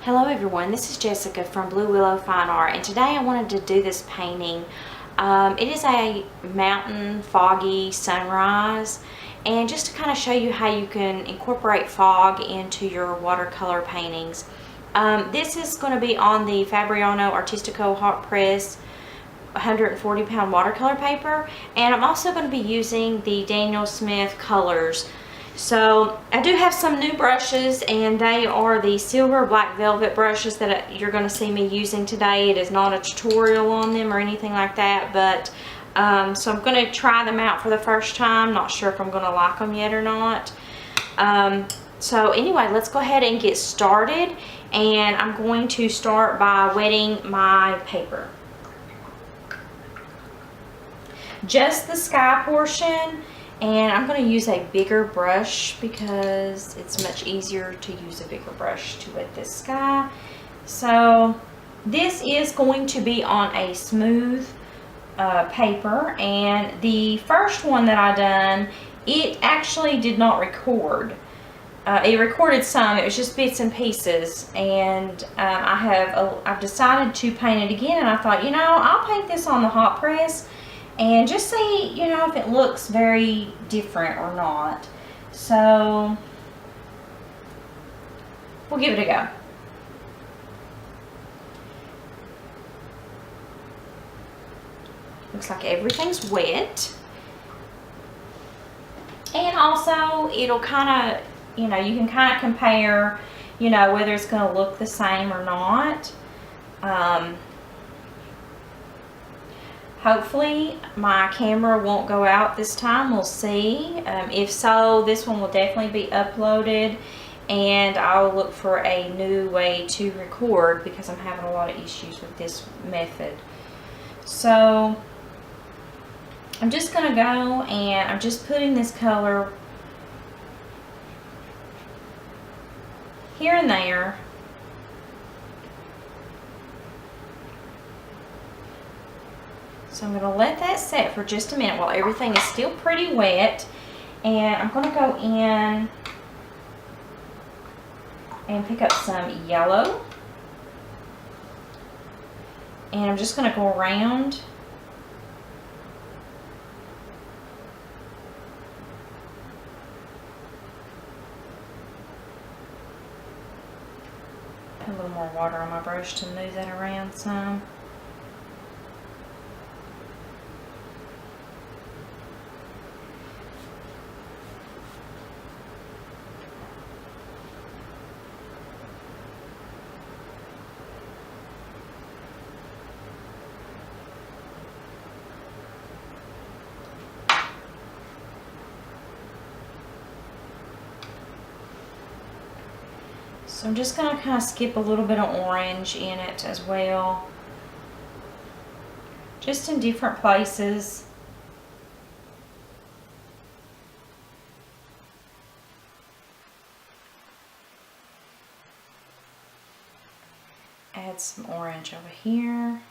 Hello everyone, this is Jessica from Blue Willow Fine Art, and today I wanted to do this painting. It is a mountain foggy sunrise, and just to kind of show you how you can incorporate fog into your watercolor paintings. This is going to be on the Fabriano Artistico hot press 140-pound watercolor paper, and I'm also going to be using the Daniel Smith colors. So I do have some new brushes, and they are the silver black velvet brushes that you're going to see me using today. It is not a tutorial on them or anything like that, but so I'm going to try them out for the first time. Not sure if I'm going to like them yet or not. So anyway, let's go ahead and get started, and I'm going to start by wetting my paper. Just the sky portion. And I'm going to use a bigger brush because it's much easier to use a bigger brush to wet this sky. So this is going to be on a smooth paper, and the first one that I done, it actually did not record. It recorded some, it was just bits and pieces, and I've decided to paint it again, and I thought, you know, I'll paint this on the hot press and just see, you know, if it looks very different or not. So we'll give it a go. Looks like everything's wet. And also it'll kind of, you know, you can kind of compare, you know, whether it's going to look the same or not. Hopefully my camera won't go out this time. We'll see. If so, this one will definitely be uploaded, and I'll look for a new way to record because I'm having a lot of issues with this method. So I'm just going to go, and I'm just putting this color here and there. So I'm going to let that set for just a minute while everything is still pretty wet, and I'm going to go in and pick up some yellow, and I'm just going to go around put a little more water on my brush to move that around some. So I'm just going to kind of skip a little bit of orange in it as well, just in different places. Add some orange over here.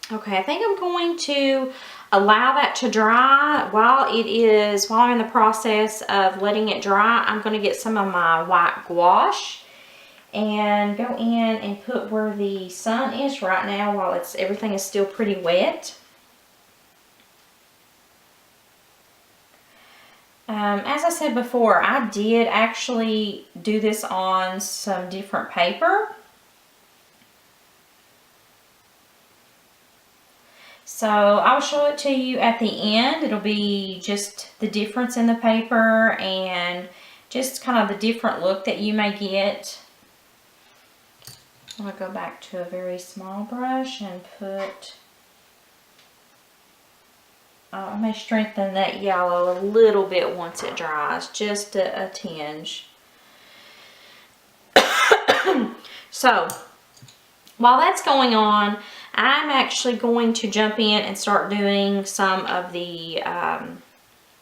Okay, I think I'm going to allow that to dry. While I'm in the process of letting it dry, I'm going to get some of my white gouache and go in and put where the sun is right now while everything is still pretty wet. As I said before, I did actually do this on some different paper. So I'll show it to you at the end. It'll be just the difference in the paper and just kind of the different look that you may get. I'm going to go back to a very small brush and put, I may strengthen that yellow a little bit once it dries, just a tinge. So while that's going on, I'm actually going to jump in and start doing some of the, I'm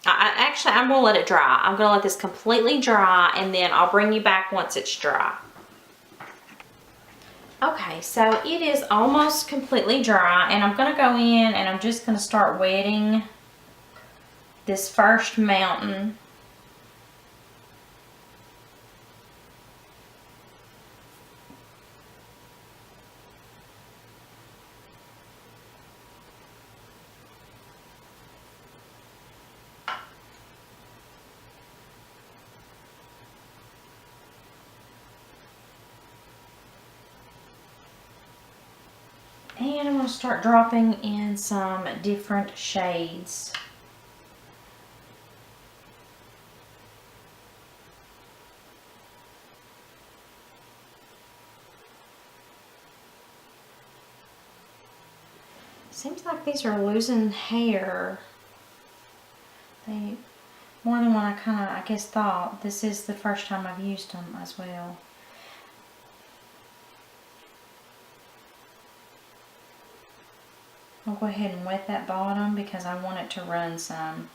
going to let it dry. I'm going to let this completely dry, and then I'll bring you back once it's dry. Okay, so it is almost completely dry, and I'm going to go in and I'm just going to start wetting this first mountain. And I'm going to start dropping in some different shades. Seems like these are losing hair. More than what I guess thought. This is the first time I've used them as well. I'll go ahead and wet that bottom because I want it to run some.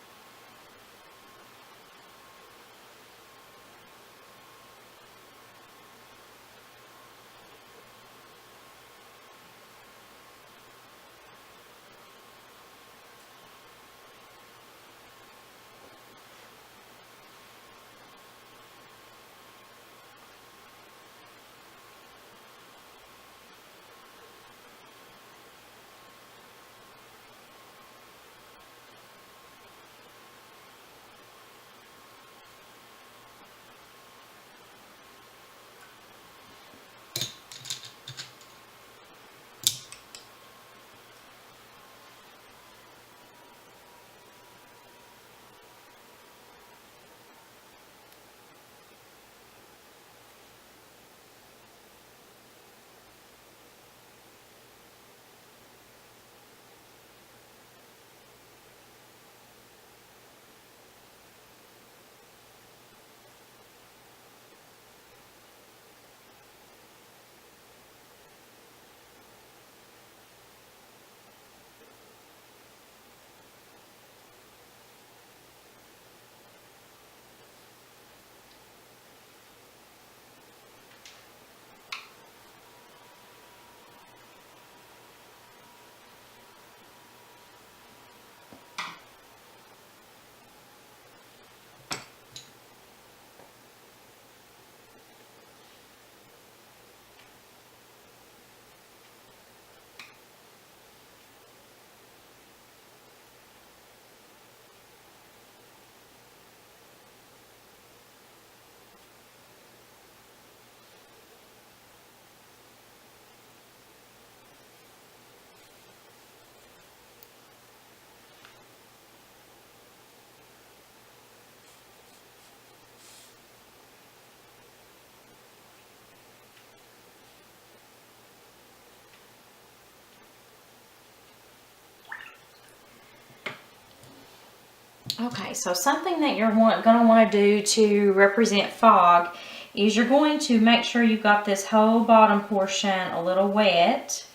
Okay, so something that you're going to want to do to represent fog is you're going to make sure you've got this whole bottom portion a little wet.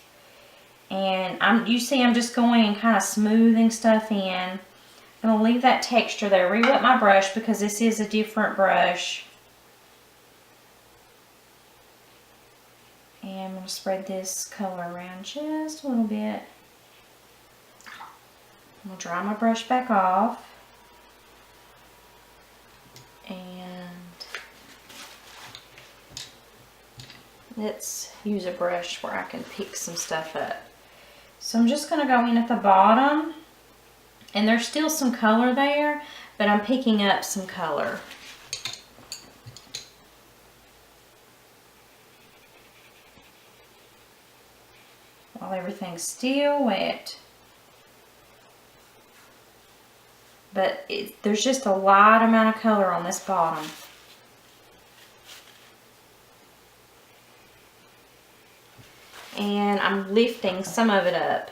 And you see I'm just going and kind of smoothing stuff in. I'm going to leave that texture there. Re-wet my brush because this is a different brush. And I'm going to spread this color around just a little bit. I'm going to dry my brush back off. And let's use a brush where I can pick some stuff up. So I'm just going to go in at the bottom, and there's still some color there, but I'm picking up some color. While everything's still wet. But there's just a light amount of color on this bottom. And I'm lifting some of it up.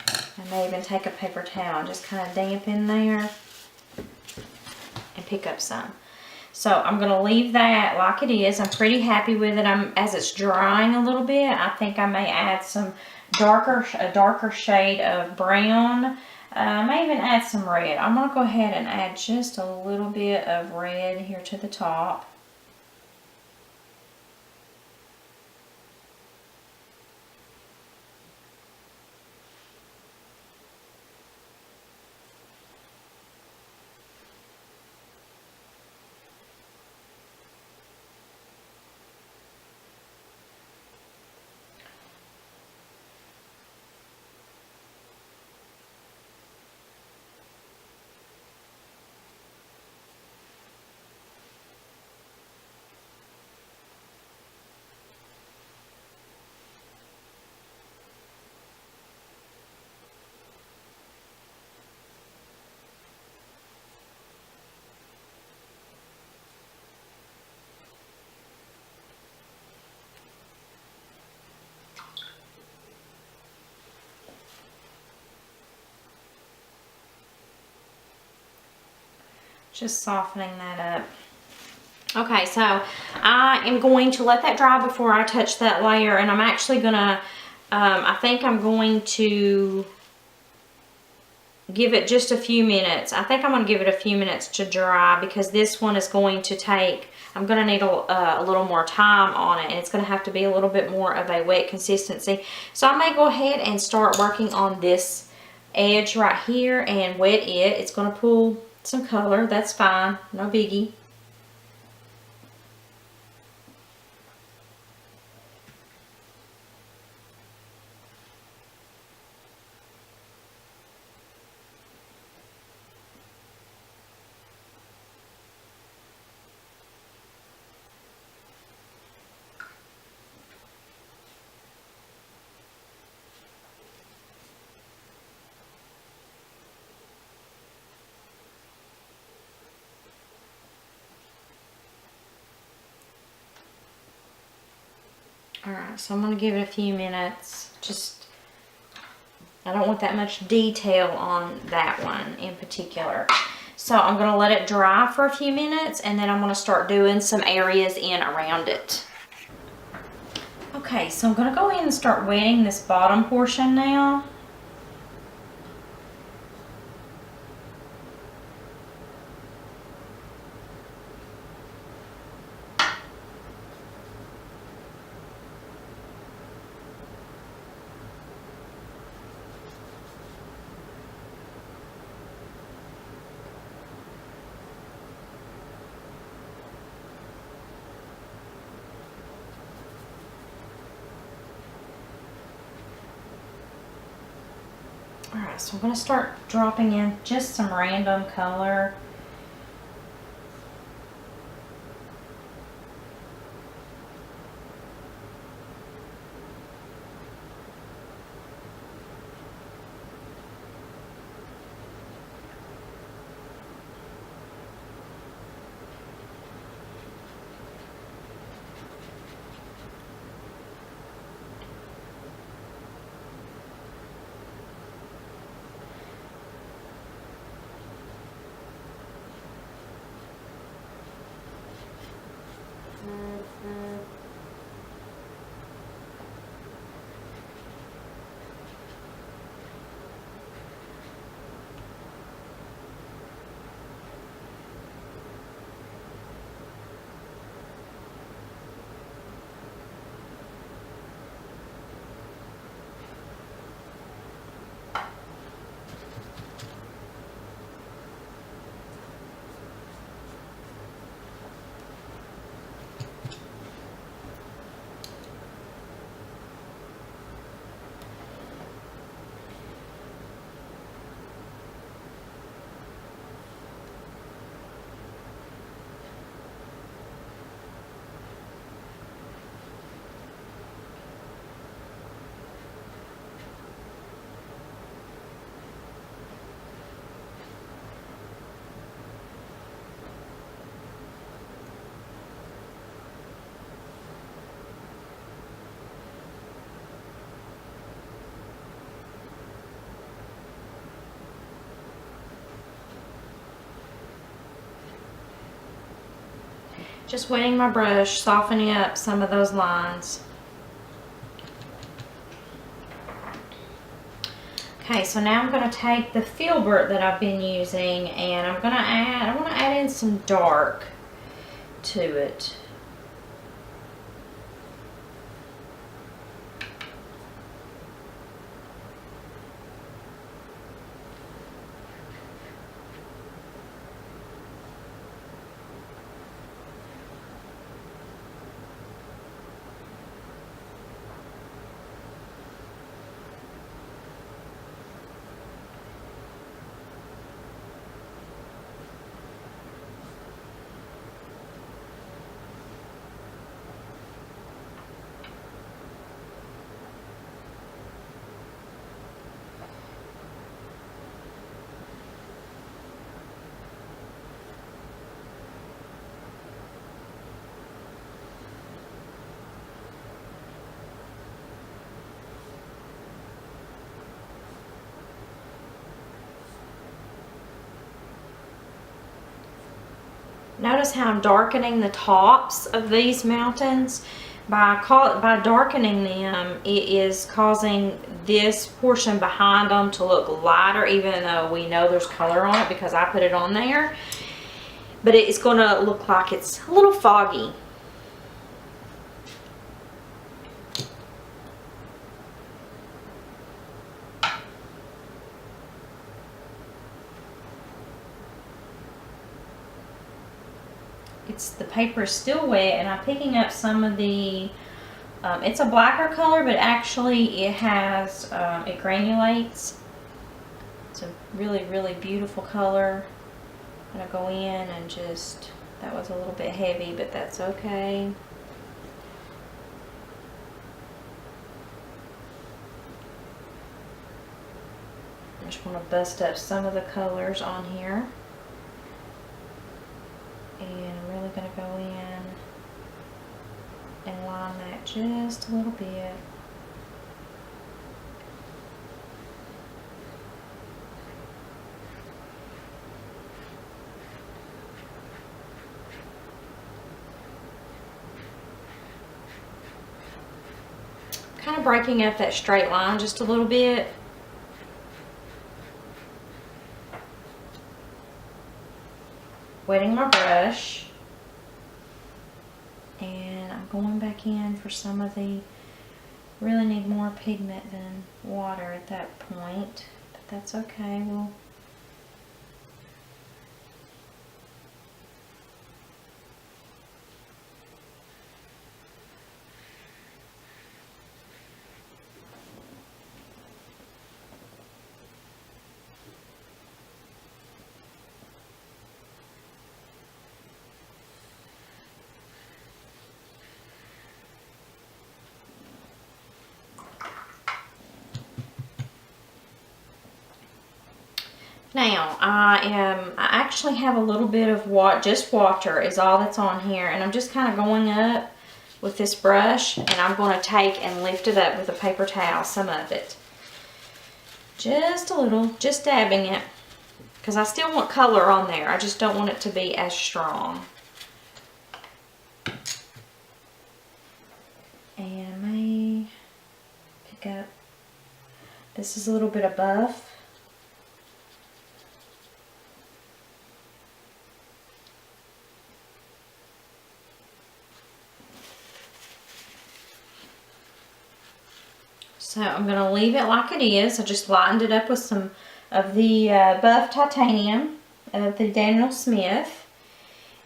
I may even take a paper towel and just kind of damp in there and pick up some. So I'm going to leave that like it is. I'm pretty happy with it. As it's drying a little bit, I think I may add some a darker shade of brown. I may even add some red. I'm going to go ahead and add just a little bit of red here to the top. Just softening that up. Okay, so I am going to let that dry before I touch that layer, and I'm actually gonna, I think I'm going to give it just a few minutes. I think I'm gonna give it a few minutes to dry because this one is going to take, I'm gonna need a little more time on it, and it's gonna have to be a little bit more of a wet consistency. So I may go ahead and start working on this edge right here and wet it. It's gonna pull some color, that's fine, no biggie. Alright, so I'm going to give it a few minutes. I don't want that much detail on that one in particular. So I'm going to let it dry for a few minutes, and then I'm going to start doing some areas in around it. Okay, so I'm going to go in and start wetting this bottom portion now. Alright, so I'm going to start dropping in just some random color. Just wetting my brush, softening up some of those lines. Okay, so now I'm going to take the filbert that I've been using and I want to add in some dark to it. Notice how I'm darkening the tops of these mountains. By darkening them, it is causing this portion behind them to look lighter, even though we know there's color on it because I put it on there. But it's going to look like it's a little foggy. The paper is still wet and I'm picking up some of the, it's a blacker color, but actually it has, it granulates. It's a really, really beautiful color. I'm going to go in and just, that was a little bit heavy, but that's okay. I just want to bust up some of the colors on here. And I'm really going to go in and line that just a little bit. Kind of breaking up that straight line just a little bit. Wetting my brush, and I'm going back in for some of the, really need more pigment than water at that point, but that's okay. Now, I actually have a little bit of just water is all that's on here, and I'm just kind of going up with this brush, and I'm going to take and lift it up with a paper towel, some of it. Just a little, just dabbing it, because I still want color on there. I just don't want it to be as strong. And I may pick up, this is a little bit of buff. So I'm going to leave it like it is. I just lightened it up with some of the buff titanium of the Daniel Smith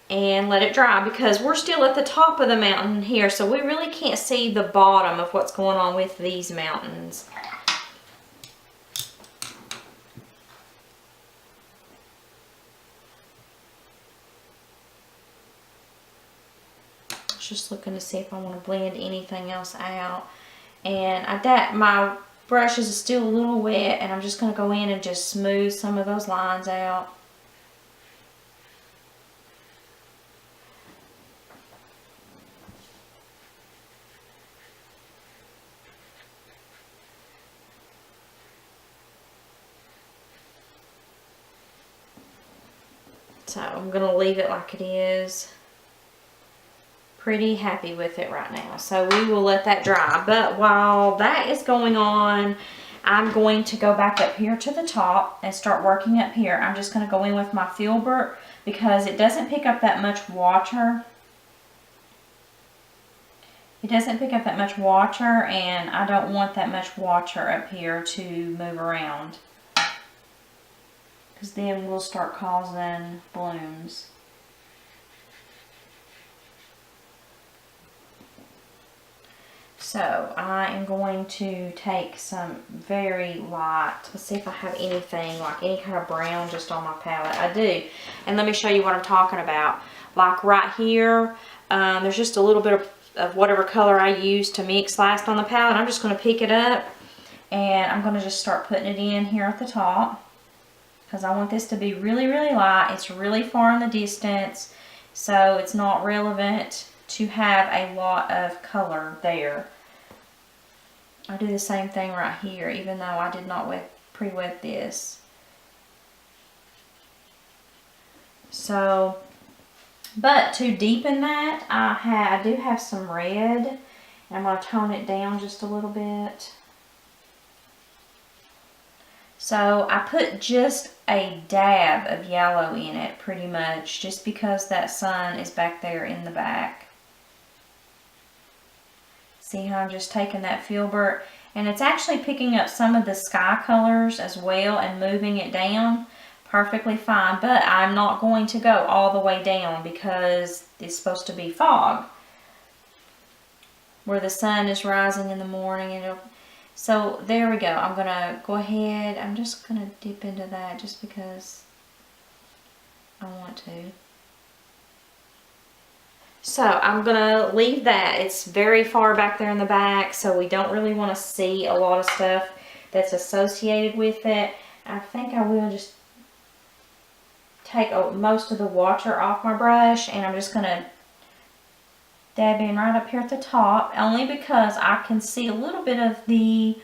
and let it dry, because we're still at the top of the mountain here, so we really can't see the bottom of what's going on with these mountains. Just looking to see if I want to blend anything else out. And my brush is still a little wet, and I'm just going to go in and just smooth some of those lines out. So I'm going to leave it like it is. pretty happy with it right now. So we will let that dry. But while that is going on, I'm going to go back up here to the top and start working up here. I'm just going to go in with my filbert because it doesn't pick up that much water. It doesn't pick up that much water, and I don't want that much water up here to move around, because then we'll start causing blooms. So I am going to take some very light, let's see if I have anything like any kind of brown just on my palette. I do, and let me show you what I'm talking about. Like right here, there's just a little bit of whatever color I used to mix last on the palette. I'm just going to pick it up and I'm going to just start putting it in here at the top, because I want this to be really, really light. It's really far in the distance, so it's not relevant to have a lot of color there. I do the same thing right here, even though I did not pre-wet this. So, but to deepen that, I do have some red, and I'm going to tone it down just a little bit. So I put just a dab of yellow in it, pretty much, just because that sun is back there in the back. See how I'm just taking that filbert, and it's actually picking up some of the sky colors as well and moving it down perfectly fine. But I'm not going to go all the way down because it's supposed to be fog, where the sun is rising in the morning. And so there we go. I'm going to go ahead. I'm just going to dip into that just because I want to. So I'm going to leave that. It's very far back there in the back, so we don't really want to see a lot of stuff that's associated with it. I think I will just take most of the water off my brush, and I'm just going to dab in right up here at the top, only because I can see a little bit of the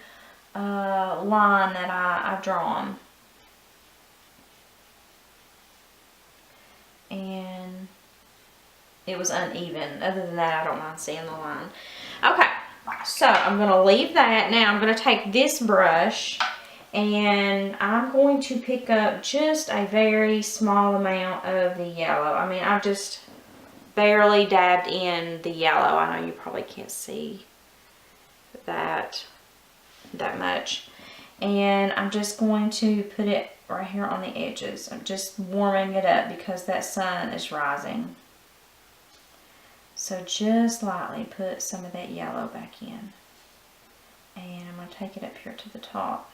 line that I've drawn. And it was uneven. Other than that, I don't mind seeing the line. Okay, so I'm going to leave that. Now I'm going to take this brush and I'm going to pick up just a very small amount of the yellow. I mean, I've just barely dabbed in the yellow. I know you probably can't see that much. And I'm just going to put it right here on the edges. I'm just warming it up because that sun is rising. So just lightly put some of that yellow back in. And I'm going to take it up here to the top.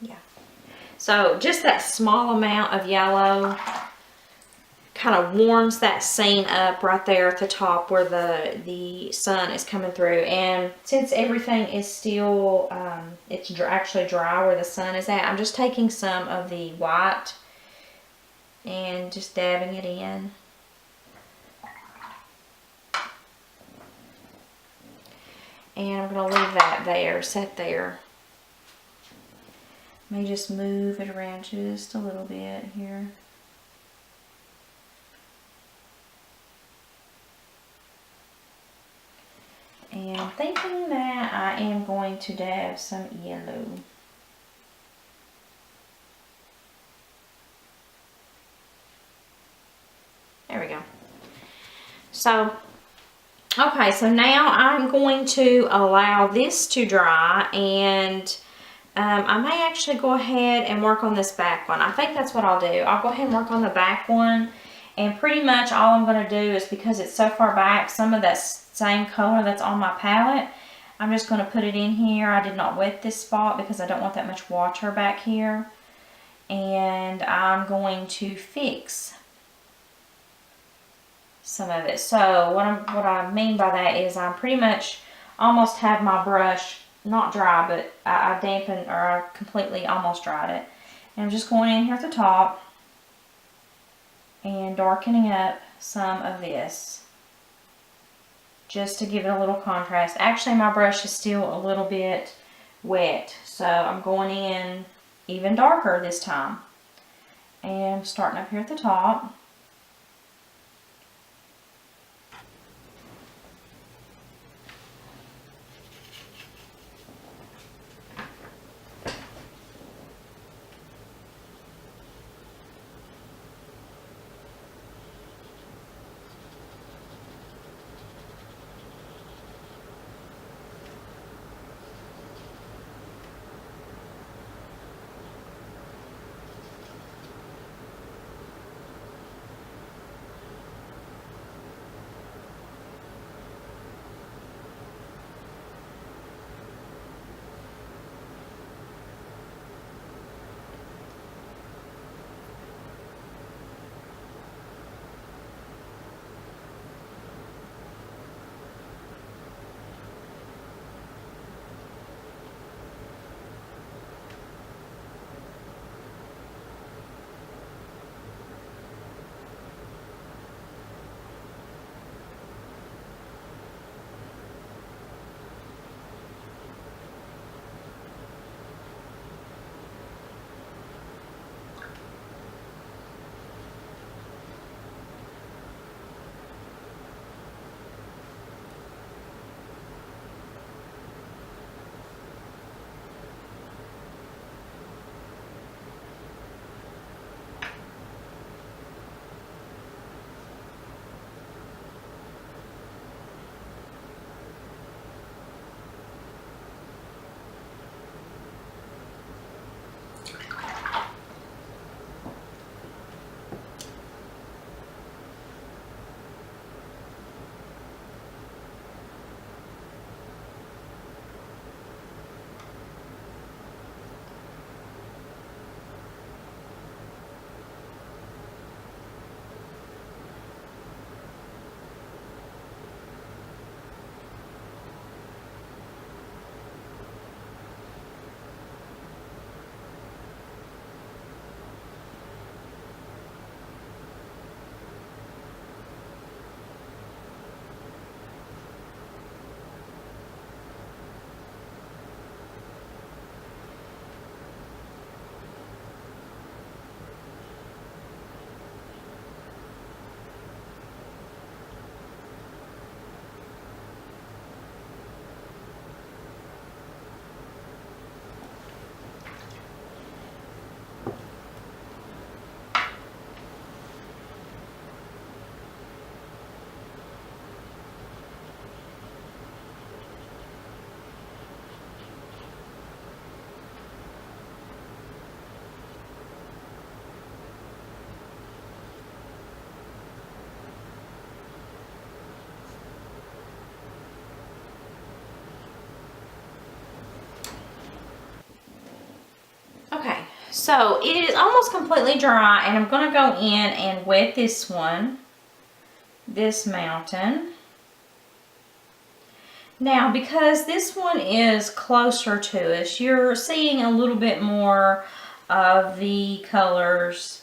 Yeah. So just that small amount of yellow kind of warms that scene up right there at the top where the sun is coming through. And since everything is still, it's actually dry where the sun is at, I'm just taking some of the white and just dabbing it in. And I'm going to leave that there, set there. May just move it around just a little bit here. And I'm thinking that I am going to dab some yellow. There we go. So, okay, so now I'm going to allow this to dry, and I may actually go ahead and work on this back one. I think that's what I'll do. I'll go ahead and work on the back one, and pretty much all I'm going to do is, because it's so far back, some of that same color that's on my palette, I'm just going to put it in here. I did not wet this spot because I don't want that much water back here. And I'm going to fix some of it. So what I mean by that is I'm pretty much almost have my brush not dry, but I dampened, or I completely almost dried it. And I'm just going in here at the top and darkening up some of this just to give it a little contrast. Actually, my brush is still a little bit wet, so I'm going in even darker this time. And starting up here at the top. Okay, so it is almost completely dry, and I'm going to go in and wet this one, this mountain. Now, because this one is closer to us, you're seeing a little bit more of the colors.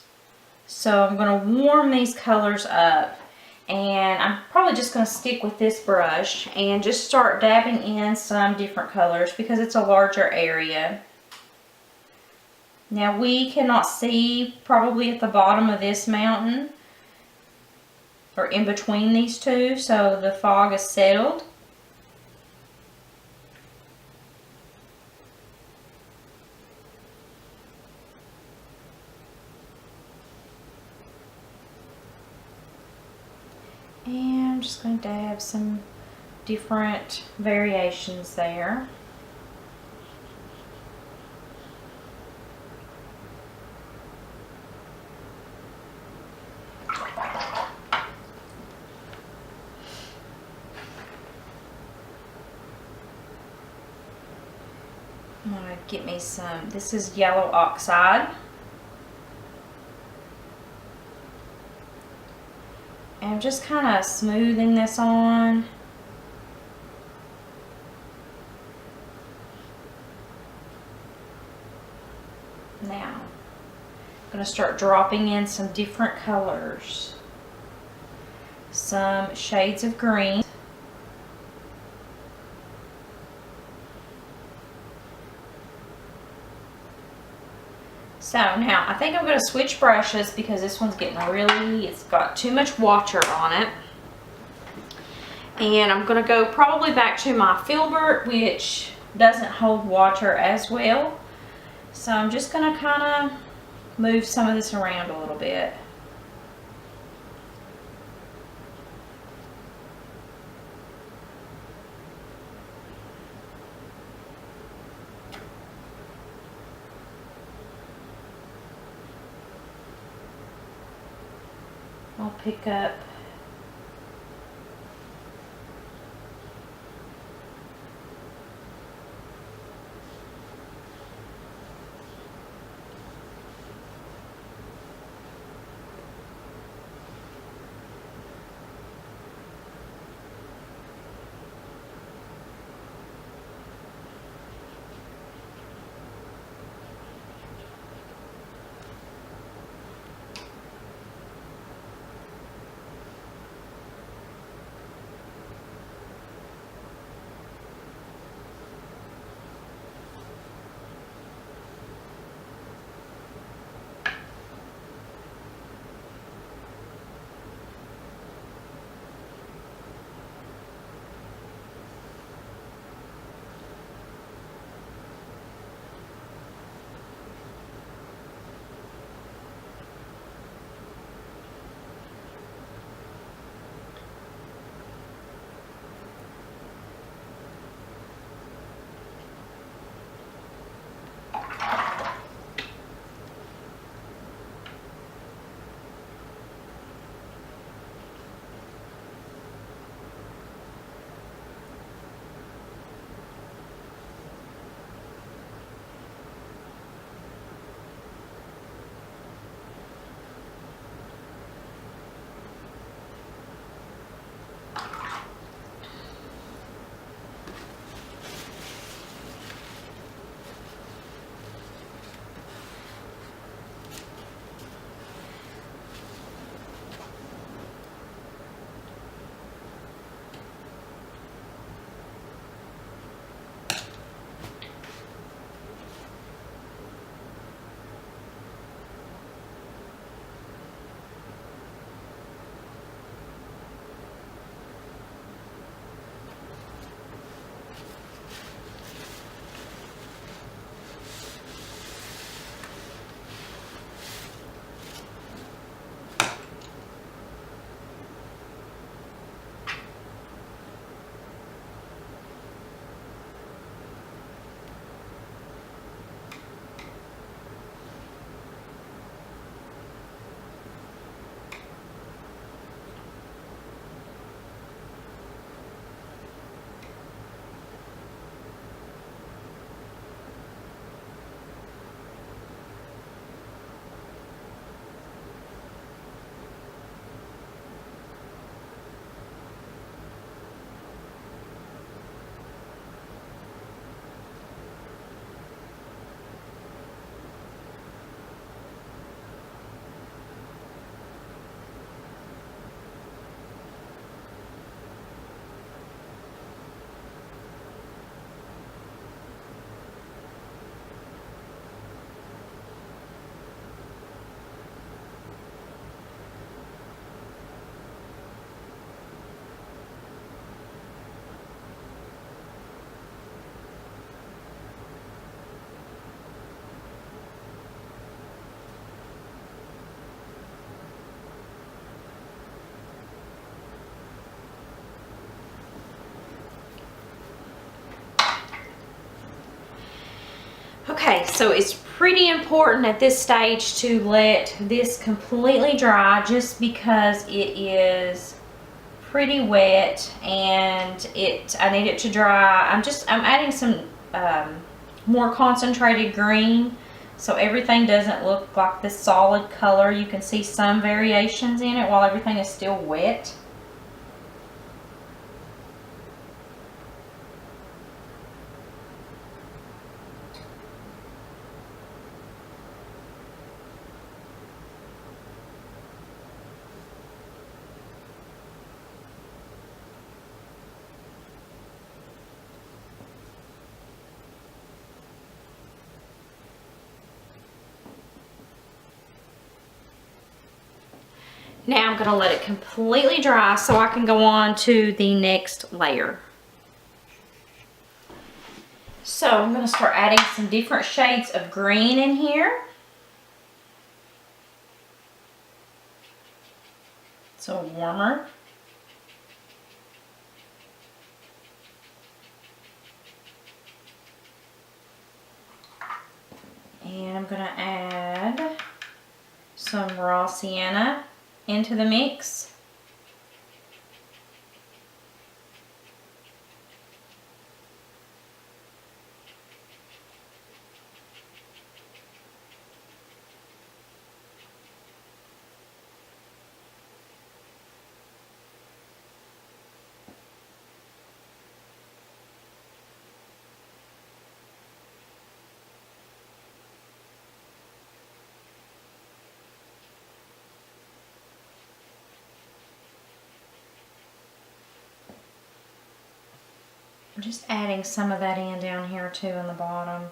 So I'm going to warm these colors up, and I'm probably just going to stick with this brush and just start dabbing in some different colors because it's a larger area. Now we cannot see probably at the bottom of this mountain or in between these two, so the fog is settled. And I'm just going to dab some different variations there. I'm going to get me some, this is yellow oxide. And I'm just kind of smoothing this on. Now, I'm going to start dropping in some different colors. Some shades of green. So now I think I'm going to switch brushes because this one's getting really, it's got too much water on it. And I'm going to go probably back to my filbert, which doesn't hold water as well. So I'm just going to kind of move some of this around a little bit. I'll pick up Okay, so it's pretty important at this stage to let this completely dry just because it is pretty wet and I need it to dry. I'm adding some more concentrated green so everything doesn't look like this solid color. You can see some variations in it while everything is still wet. Now I'm going to let it completely dry so I can go on to the next layer. So I'm going to start adding some different shades of green in here. So warmer. And I'm going to add some raw sienna into the mix. I'm just adding some of that in down here too in the bottom.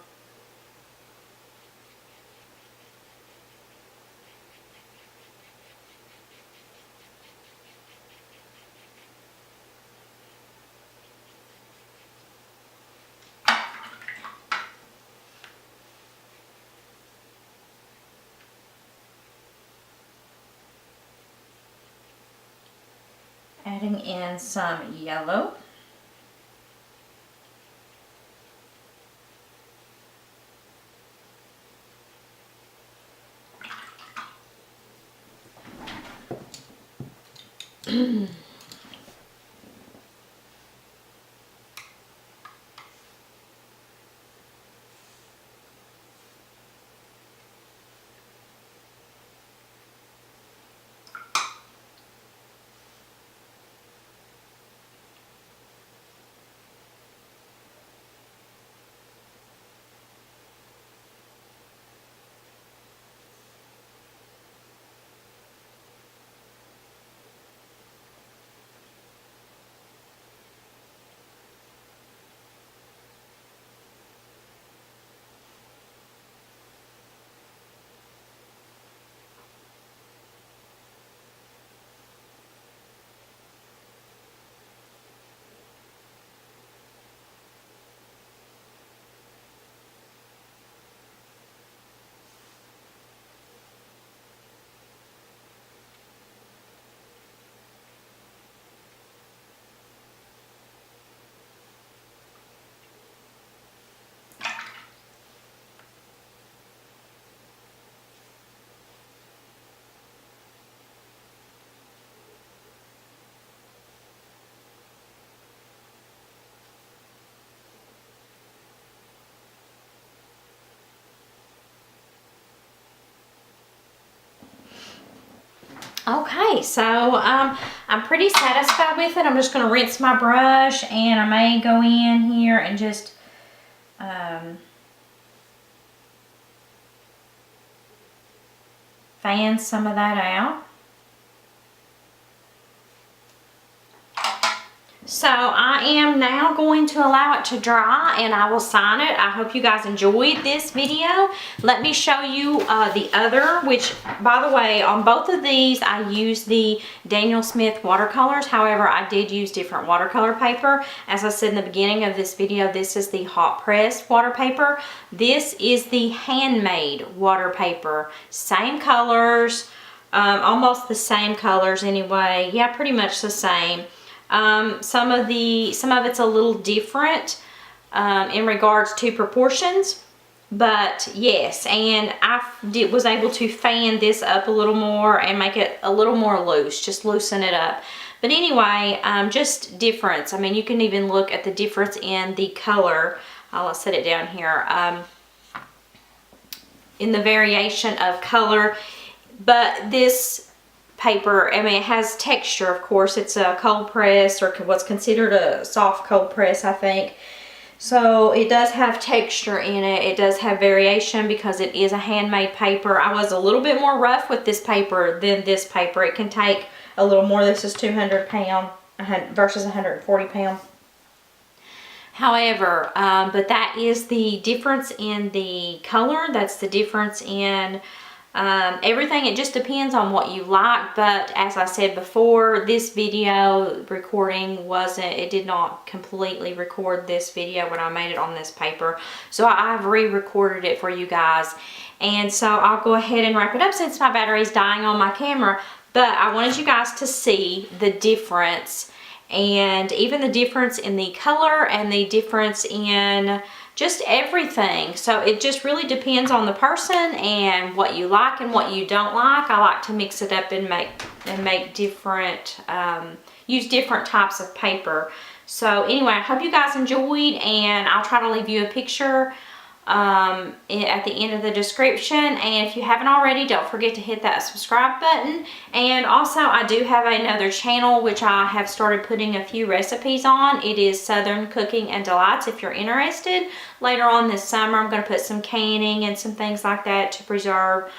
Adding in some yellow. Okay, so I'm pretty satisfied with it. I'm just going to rinse my brush, and I may go in here and just fan some of that out. So I am now going to allow it to dry, and I will sign it. I hope you guys enjoyed this video. Let me show you the other, which, by the way, on both of these I used the Daniel Smith watercolors. However, I did use different watercolor paper. As I said in the beginning of this video, this is the hot pressed water paper. This is the handmade water paper. Same colors, almost the same colors anyway. Yeah, pretty much the same. Some of it's a little different in regards to proportions, but yes, and I was able to fan this up a little more and make it a little more loose, just loosen it up. But anyway, just difference. I mean, you can even look at the difference in the color. I'll set it down here. In the variation of color, but this paper, I mean, it has texture, of course. It's a cold press, or what's considered a soft cold press, I think. So it does have texture in it. It does have variation because it is a handmade paper. I was a little bit more rough with this paper than this paper. It can take a little more. This is 200 pound versus 140 pound. However, but that is the difference in the color. That's the difference in everything. It just depends on what you like, but as I said before, this video recording it did not completely record this video when I made it on this paper, so I've re-recorded it for you guys. And so I'll go ahead and wrap it up since my battery's dying on my camera, but I wanted you guys to see the difference, and even the difference in the color and the difference in just everything. So it just really depends on the person and what you like and what you don't like. I like to mix it up and make different, use different types of paper. So anyway, I hope you guys enjoyed, and I'll try to leave you a picture at the end of the description. And if you haven't already, don't forget to hit that subscribe button. And also, I do have another channel which I have started putting a few recipes on. It is Southern Cooking and Delights. If you're interested, later on this summer I'm going to put some canning and some things like that to preserve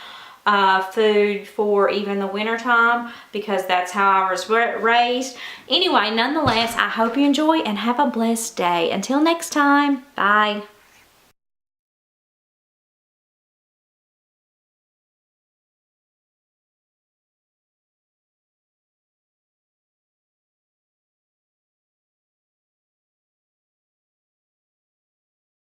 food for even the winter time, because that's how I was raised. Anyway, nonetheless, I hope you enjoy and have a blessed day. Until next time, bye.